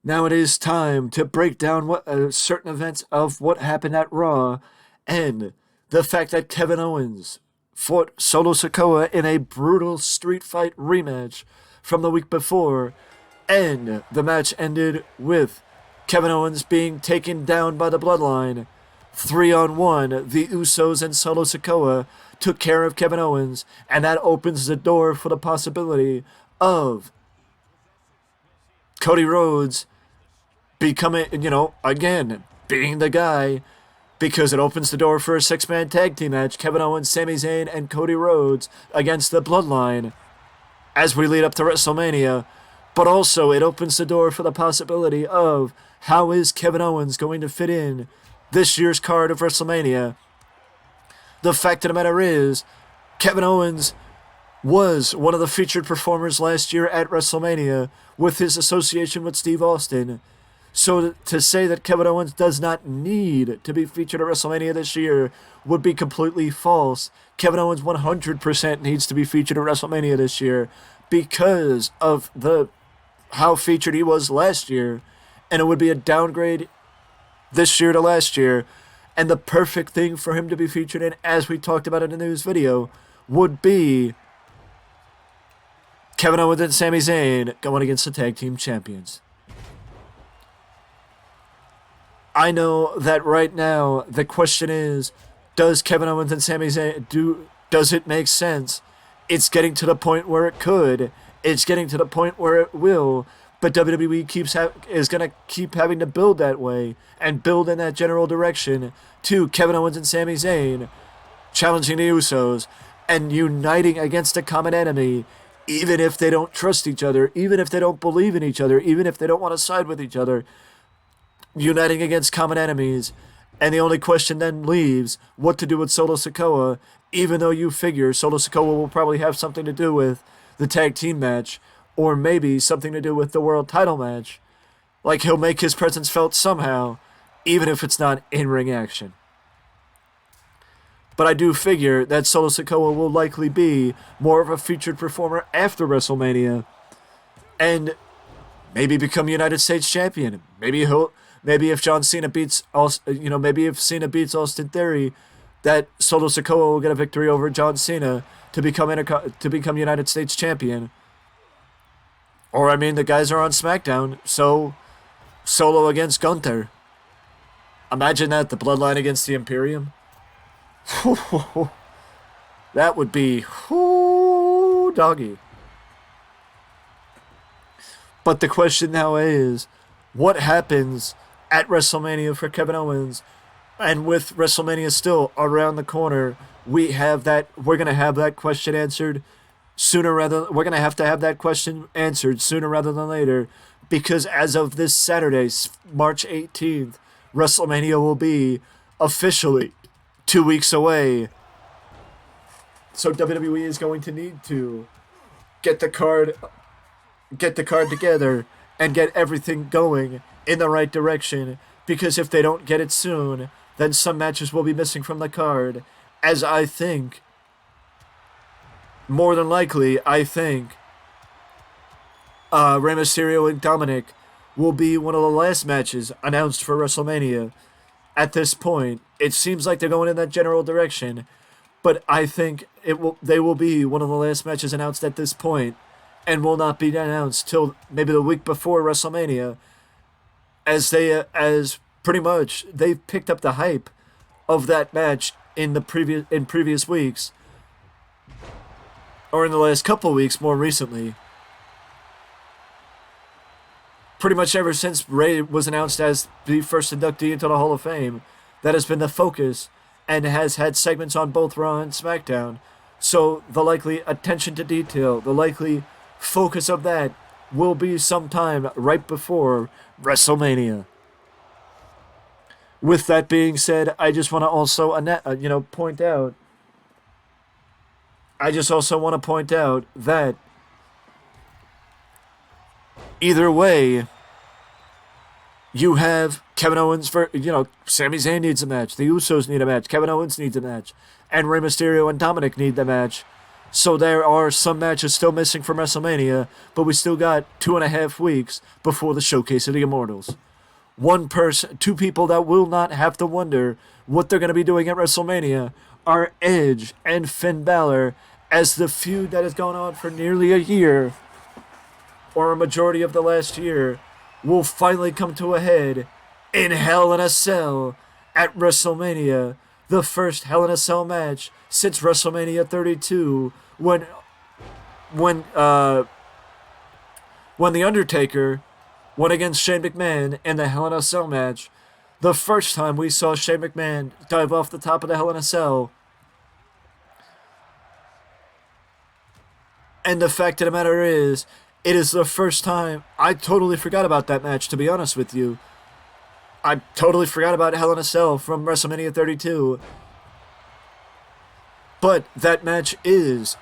Now it is time to break down what certain events of what happened at Raw, and the fact that Kevin Owens fought Solo Sikoa in a brutal street fight rematch from the week before, and the match ended with Kevin Owens being taken down by the Bloodline. 3-on-1, the Usos and Solo Sikoa took care of Kevin Owens, and that opens the door for the possibility of Cody Rhodes becoming, again, being the guy, because it opens the door for a six-man tag team match, Kevin Owens, Sami Zayn, and Cody Rhodes against the Bloodline as we lead up to WrestleMania. But also, it opens the door for the possibility of how is Kevin Owens going to fit in this year's card of WrestleMania. The fact of the matter is, Kevin Owens was one of the featured performers last year at WrestleMania with his association with Steve Austin. So to say that Kevin Owens does not need to be featured at WrestleMania this year would be completely false. Kevin Owens 100% needs to be featured at WrestleMania this year because of how featured he was last year, and it would be a downgrade this year to last year. And the perfect thing for him to be featured in, as we talked about in the news video, would be Kevin Owens and Sami Zayn going against the tag team champions. I know that right now the question is, does Kevin Owens and Sami Zayn does it make sense? It's getting to the point where it could. It's getting to the point where it will. But WWE is going to keep having to build that way and build in that general direction to Kevin Owens and Sami Zayn challenging the Usos and uniting against a common enemy, even if they don't trust each other, even if they don't believe in each other, even if they don't want to side with each other. Uniting against common enemies, and the only question then leaves what to do with Solo Sikoa, even though you figure Solo Sikoa will probably have something to do with the tag team match, or maybe something to do with the world title match. Like, he'll make his presence felt somehow, even if it's not in-ring action. But I do figure that Solo Sikoa will likely be more of a featured performer after WrestleMania, and maybe become United States champion. Maybe if John Cena beats, maybe if Cena beats Austin Theory, that Solo Sikoa will get a victory over John Cena to become United States champion. Or the guys are on SmackDown, so Solo against Gunther. Imagine that, the Bloodline against the Imperium. That would be doggy. But the question now is, what happens at WrestleMania for Kevin Owens? And with WrestleMania still around the corner, we're going to have that question answered we're going to have that question answered sooner rather than later, because as of this Saturday, March 18th, WrestleMania will be officially 2 weeks away. So WWE is going to need to get the card together and get everything going in the right direction, because if they don't get it soon, then some matches will be missing from the card, as I think, more than likely, Rey Mysterio and Dominic will be one of the last matches announced for WrestleMania. At this point, it seems like they're going in that general direction, but I think they will be one of the last matches announced at this point, and will not be announced till maybe the week before WrestleMania, as pretty much they've picked up the hype of that match in previous weeks, or in the last couple weeks more recently. Pretty much ever since Rey was announced as the first inductee into the Hall of Fame, that has been the focus, and has had segments on both Raw and SmackDown. So the likely attention to detail, the likely focus of that will be sometime right before WrestleMania. With that being said, I just want to also point out. I just also want to point out that either way, you have Kevin Owens Sami Zayn needs a match, the Usos need a match, Kevin Owens needs a match, and Rey Mysterio and Dominic need the match. So there are some matches still missing from WrestleMania, but we still got 2.5 weeks before the Showcase of the Immortals. Two people that will not have to wonder what they're going to be doing at WrestleMania are Edge and Finn Balor, as the feud that has gone on for nearly a year, or a majority of the last year, will finally come to a head in Hell in a Cell at WrestleMania. The first Hell in a Cell match since WrestleMania 32, when The Undertaker went against Shane McMahon in the Hell in a Cell match. The first time we saw Shane McMahon dive off the top of the Hell in a Cell. And the fact of the matter is, it is the first time. I totally forgot about that match, to be honest with you. I totally forgot about Hell in a Cell from WrestleMania 32. But that match is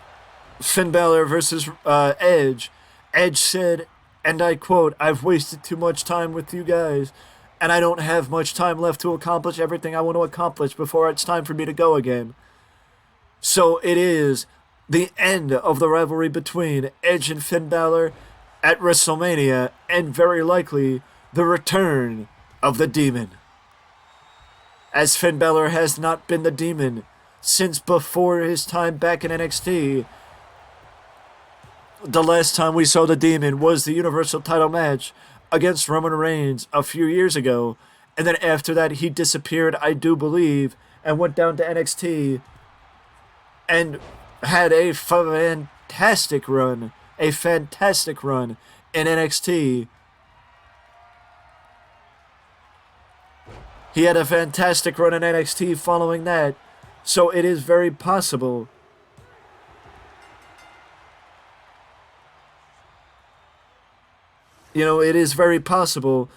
Finn Balor versus Edge. Edge said, and I quote, "I've wasted too much time with you guys, and I don't have much time left to accomplish everything I want to accomplish before it's time for me to go again." So it is the end of the rivalry between Edge and Finn Balor at WrestleMania, and very likely the return of the Demon. As Finn Balor has not been the Demon since before his time back in NXT. The last time we saw the Demon was the Universal title match against Roman Reigns a few years ago, and then after that he disappeared, I do believe, and went down to NXT and had a fantastic run in NXT. He had a fantastic run in NXT following that, so it is very possible it is very possible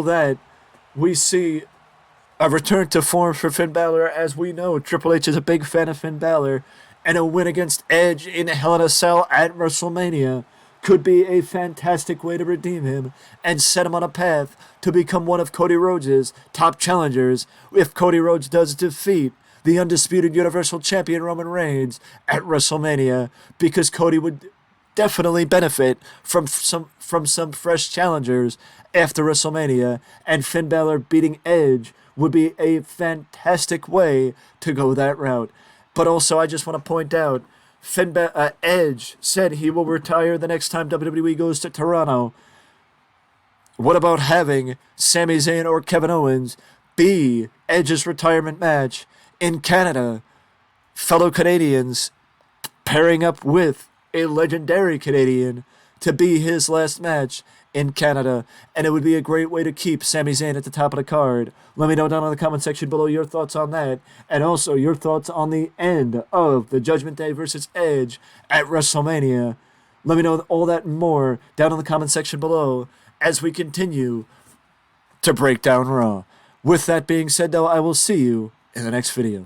that we see a return to form for Finn Balor. As we know, Triple H is a big fan of Finn Balor, and a win against Edge in Hell in a Cell at WrestleMania could be a fantastic way to redeem him and set him on a path to become one of Cody Rhodes' top challengers if Cody Rhodes does defeat the undisputed Universal Champion Roman Reigns at WrestleMania, because Cody would definitely benefit from some fresh challengers after WrestleMania, and Finn Balor beating Edge would be a fantastic way to go that route. But also, I just want to point out, Edge said he will retire the next time WWE goes to Toronto. What about having Sami Zayn or Kevin Owens be Edge's retirement match in Canada? Fellow Canadians pairing up with a legendary Canadian to be his last match in Canada, and it would be a great way to keep Sami Zayn at the top of the card. Let me know down in the comment section below your thoughts on that, and also your thoughts on the end of the Judgment Day versus Edge at WrestleMania. Let me know all that and more down in the comment section below as we continue to break down Raw. With that being said, though, I will see you in the next video.